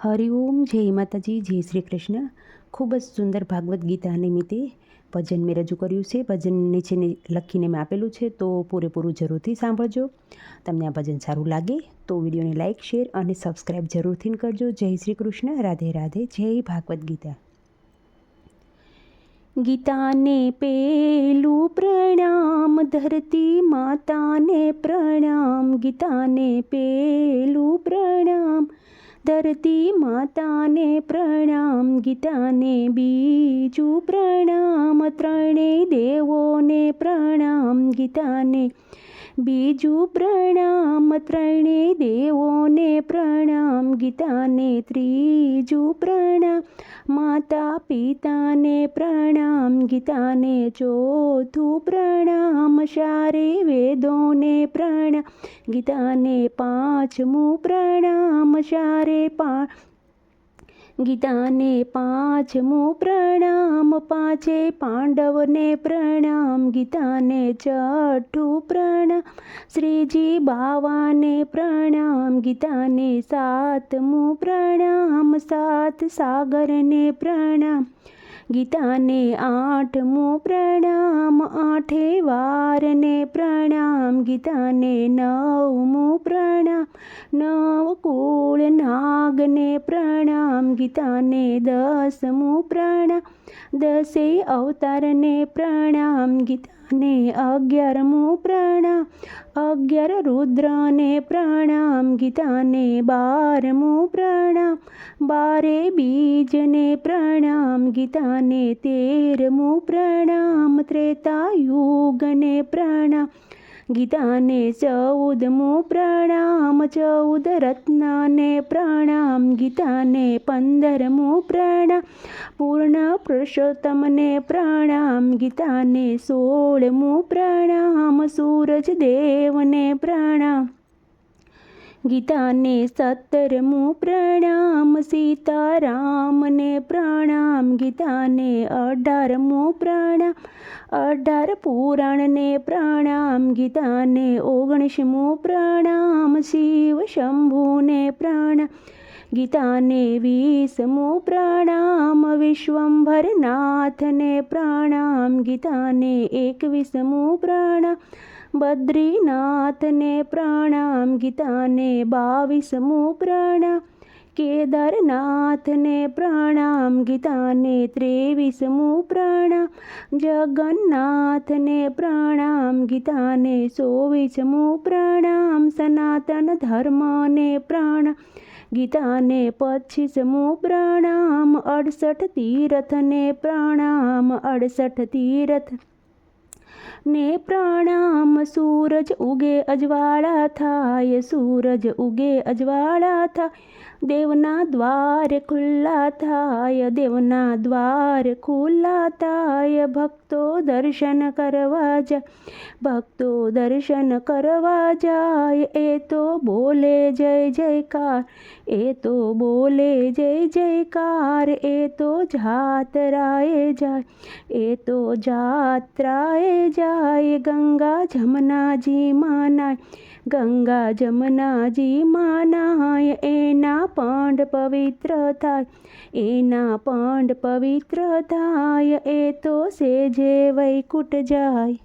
હરિઓમ, જય માતાજી, જય શ્રી કૃષ્ણ. ખૂબ જ સુંદર ભાગવદ્ ગીતા નિમિત્તે ભજન મેં રજૂ કર્યું છે. ભજન નીચે લખીને મેં આપેલું છે, તો પૂરેપૂરું જરૂરથી સાંભળજો. તમને આ ભજન સારું લાગે તો વિડીયોને લાઇક, શેર અને સબસ્ક્રાઈબ જરૂરથી કરજો. જય શ્રી કૃષ્ણ. રાધે રાધે. જય ભાગવદ્ ગીતા. ગીતાને પેલું પ્રણામ, ધરતી માતાને પ્રણામ. ગીતાને પેલું પ્રણામ, ધરતી માતાને પ્રણામ. ગીતાને બીજું પ્રણામ, ત્રણેય દેવોને પ્રણામ. ગીતાને બીજું પ્રણામ, ત્રણેય દેવોને પ્રણામ. ગીતાને ત્રીજું પ્રણામ, માતા પિતાને પ્રણામ. ગીતાને ચોથું પ્રણામ, ચારે વેદોને પ્રણામ. ગીતાને પાંચમું પ્રણામ, ગીતાને પાંચમું પ્રણામ, પાંચે પાંડવને પ્રણામ. ગીતાને છઠ્ઠું પ્રણામ, શ્રીજી બાવાને પ્રણામ. ગીતાને સાતમું પ્રણામ, સાત સાગરને પ્રણામ. ગીતાને આઠમું પ્રણામ, આઠે વારને પ્રણામ. ગીતાને નવમું પ્રણામ, નવ કુળ નાગને પ્રણામ. ગીતાને દસમું પ્રણામ, દસે અવતારને પ્રણામ. ગીતાને 11મું પ્રણામ, 11 રુદ્રને પ્રણામ. ગીતાને 12મું પ્રણામ, 12 બીજને પ્રણામ. ગીતાને 13મું પ્રણામ, ત્રેતાયુગને પ્રણામ. ગીતાને 14મું પ્રણામ, 14 રત્નને પ્રણામ. ગીતાને 15મું પ્રણામ, પૂર્ણ પુરુષોત્તમને પ્રણામ. ગીતાને 16મું પ્રણામ, સૂરજ દેવને પ્રણામ. ગીતાને 17મું પ્રણામ, સીતારામને પ્રણામ. ગીતાને 18મું પ્રણામ, 18 પુરાણને પ્રણામ. ગીતાને 19મું પ્રણામ, શિવ શંભુને પ્રણામ. ગીતાને 20મું પ્રણામ, વિશ્વંભરનાથને પ્રણામ. ગીતાને 21મું પ્રણામ, બદ્રીનાથને પ્રણામ. ગીતાને 22મું પ્રણામ, કેદારનાથને પ્રણામ. ગીતાને 23મું પ્રણામ, જગન્નાથને પ્રણામ. ગીતાને 24મું પ્રણામ, સનાતન ધર્મને પ્રણામ. ગીતાને 25મું પ્રણામ, 68 તીર્થને પ્રણામ. 68 તીર્થ ને પ્રણામ. સૂરજ ઉગે અજવાળા થાય, સૂરજ ઉગે અજવાળા થાય. દેવના દ્વાર ખુલ્લા થાય, દેવના દ્વાર ખુલ્લા થાય. ભક્તો દર્શન કરવા જાય, ભક્તો દર્શન કરવા જાય. એ તો બોલે જય જયકાર, એ તો બોલે જય જયકાર. એ તો જાત્રાએ જાય, એ તો જાત્રાએ જાય. ગંગા જમનાજી માનાય, ગંગા જમનાજી માનાય. એના પાંડ પવિત્ર થાય, એના પાંડ પવિત્ર થાય. એ તો સેજે વૈકુંઠ જાય.